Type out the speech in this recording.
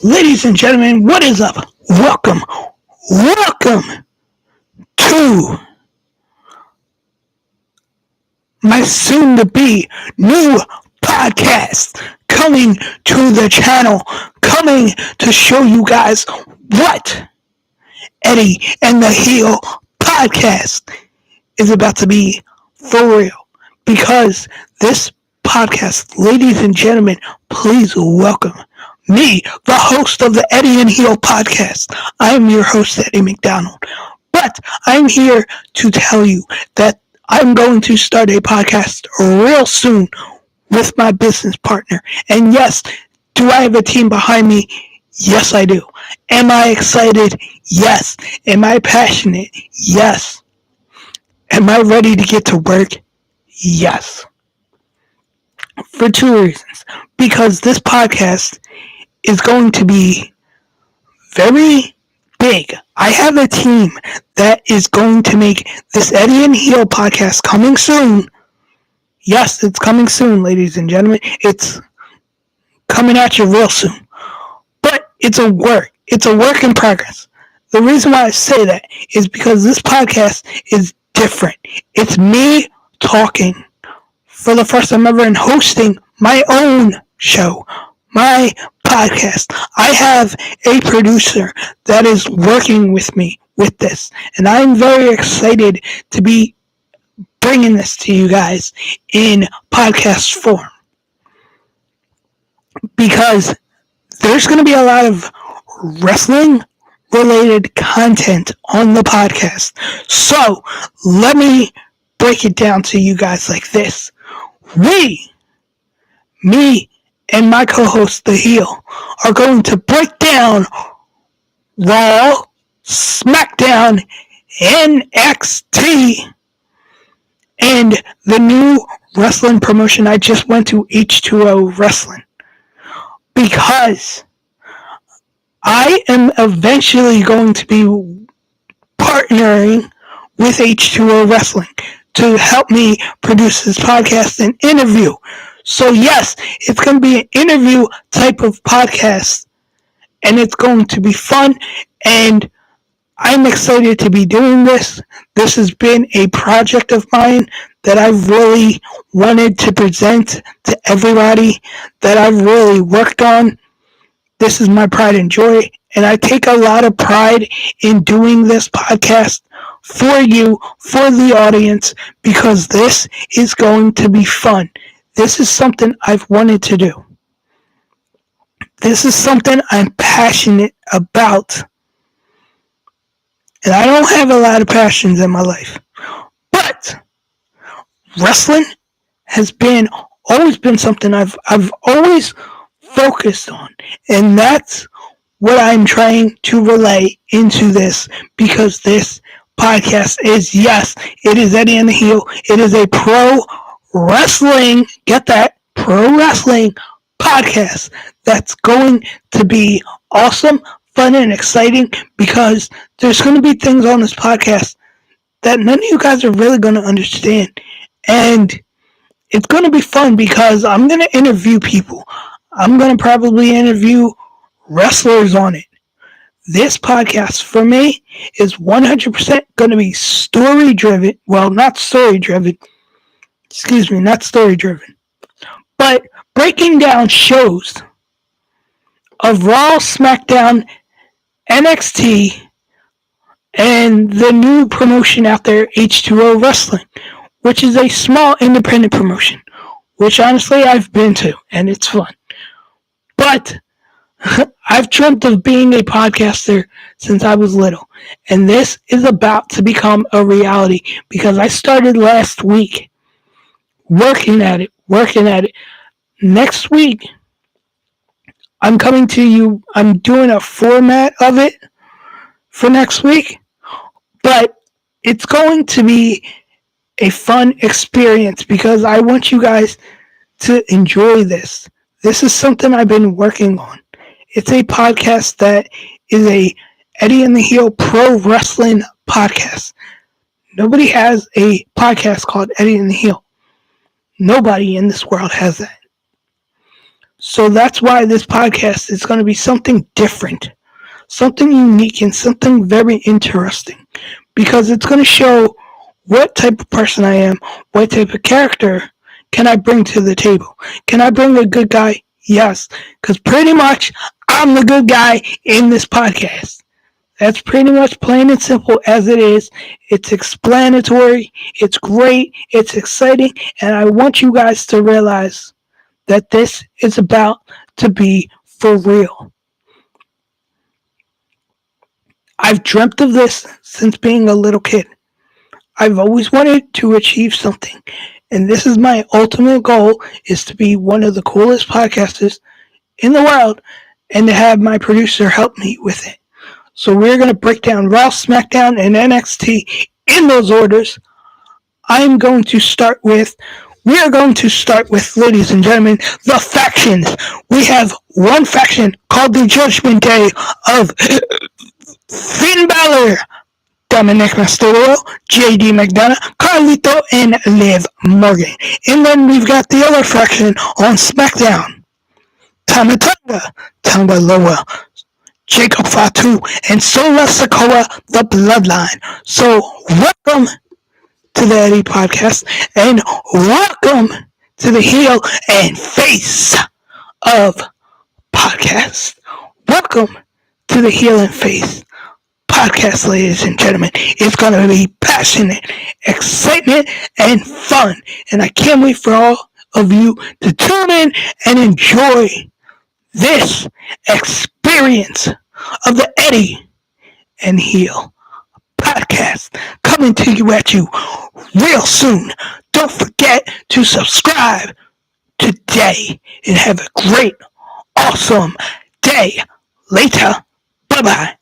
Ladies and gentlemen, what is up? Welcome to my soon-to-be new podcast coming to the channel, coming to show you guys what Eddie and the Heel podcast is about to be for real. Because this podcast, ladies and gentlemen, please welcome me, the host of the Eddie and Heel podcast. I am your host, Eddie McDonald. But I'm here to tell you that I'm going to start a podcast real soon with my business partner. And yes, do I have a team behind me? Yes, I do. Am I excited? Yes. Am I passionate? Yes. Am I ready to get to work? Yes. For two reasons. Because this podcast is going to be very big. I have a team that is going to make this Eddie and Heel podcast coming soon. Yes, it's coming soon, ladies and gentlemen. It's coming at you real soon. But it's a work. It's a work in progress. The reason why I say that is because this podcast is different. It's me talking for the first time ever and hosting my own show, my podcast. I have a producer that is working with me with this, and I'm very excited to be bringing this to you guys in podcast form, because there's going to be a lot of wrestling related content on the podcast. So let me break it down to you guys like this. Me and my co-host, The Heel, are going to break down Raw, SmackDown, NXT, and the new wrestling promotion I just went to, H2O Wrestling. Because I am eventually going to be partnering with H2O Wrestling to help me produce this podcast and interview. So yes, it's going to be an interview type of podcast, and it's going to be fun, and I'm excited to be doing this. This has been a project of mine that I've really wanted to present to everybody, that I've really worked on. This is my pride and joy, and I take a lot of pride in doing this podcast for you, for the audience, because this is going to be fun. This is something I've wanted to do. This is something I'm passionate about. And I don't have a lot of passions in my life. But wrestling has always been something I've always focused on. And that's what I'm trying to relay into this, because this podcast is, yes, it is Eddie and the Heel. It is a pro wrestling, get that, pro wrestling podcast that's going to be awesome, fun, and exciting, because there's going to be things on this podcast that none of you guys are really going to understand. And it's going to be fun because I'm going to interview people. I'm going to probably interview wrestlers on it. This podcast for me is 100% going to be story driven. Well, not story driven. Not story driven. But breaking down shows of Raw, SmackDown, NXT, and the new promotion out there, H2O Wrestling, which is a small independent promotion, which honestly I've been to, and it's fun. But I've dreamt of being a podcaster since I was little, and this is about to become a reality, because I started last week working at it. Next week, I'm coming to you. I'm doing a format of it for next week, but it's going to be a fun experience because I want you guys to enjoy this. This is something I've been working on. It's a podcast that is a Eddie and the Heel pro wrestling podcast. Nobody has a podcast called Eddie and the Heel. Nobody in this world has that. So that's why this podcast is going to be something different, something unique, and something very interesting, because it's going to show what type of person I am, what type of character can I bring to the table. Can I bring a good guy? Yes, because pretty much I'm the good guy in this podcast. That's pretty much plain and simple as it is. It's explanatory, it's great, it's exciting, and I want you guys to realize that this is about to be for real. I've dreamt of this since being a little kid. I've always wanted to achieve something, and this is my ultimate goal, is to be one of the coolest podcasters in the world and to have my producer help me with it. So we're going to break down Raw, SmackDown, and NXT in those orders. We are going to start with, ladies and gentlemen, the factions. We have one faction called the Judgment Day of Finn Balor, Dominic Mysterio, JD McDonough, Carlito, and Liv Morgan. And then we've got the other faction on SmackDown. Tama Tonga Loa, Jacob Fatu, and Sola Sikoa, the Bloodline. So welcome to the Eddie Podcast, and welcome to the heel and face of podcast. Welcome to the heel and face podcast, ladies and gentlemen. It's going to be passionate, excitement, and fun. And I can't wait for all of you to tune in and enjoy this experience of the Eddie and Heel podcast coming to you real soon. Don't forget to subscribe today and have a great, awesome day. Later. Bye-bye.